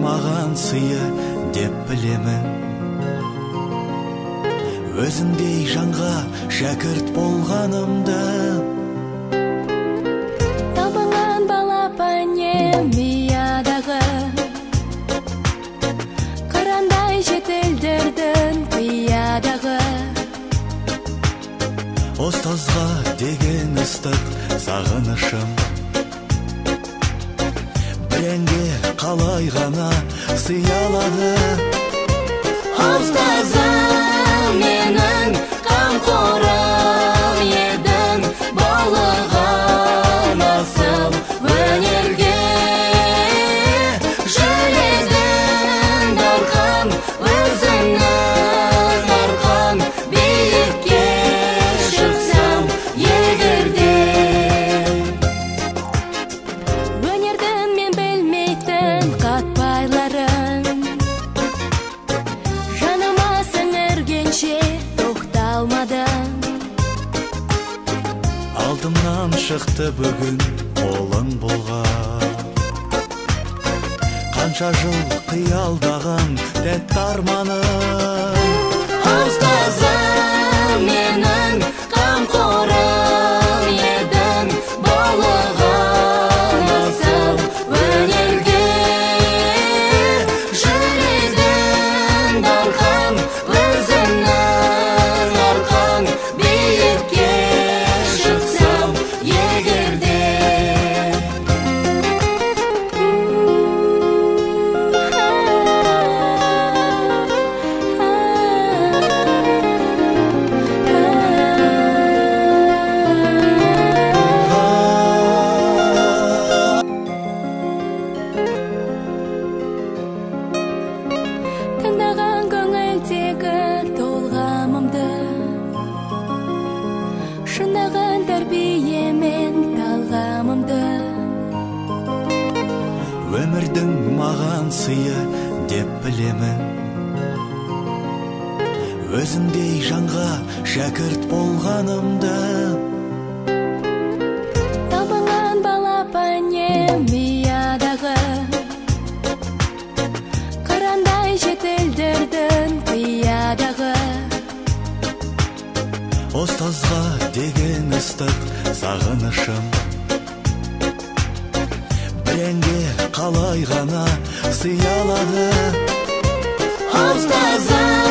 маған сыйы деп білемін. Өзіңдей жанға шәкірт болғанымды. Табыңан балапанем миядағы, қырандай жетілдірдің қиядағы. Ұстазға деген ыстық сағынышым, бірәңге қалай ғана сыялады. Ұстазым менің қамқорым едің, болған асыл өнерге жүрегім дархан, өзіңнің арқан биікке шықсам егерде. Өнердің мен білмейтін қатпайларын, жаныма сіңіргенше тоқталмадың. Алдымнан шықты бүгін қолың болған, қанша жыл қиялдаған тәтті арманым. Ұстазым менің қамқорым едің, болған асыл өнерге жүрегім дархан, өзіңнің арқан биікке шықсам егерде. Тыңдаған көңілдегі толғамымды, шынаған тәрбиемен талғамымды. Өмірдің маған сыйы деп білемін. Өзіңдей жанға шәкірт болғанымды. Табыңан балапанем миядағы, қырандай жетілдірдің қиядағы. Ұстазға деген ыстық сағынышым, бірәңге қалай ғана сыялады. Ұстазым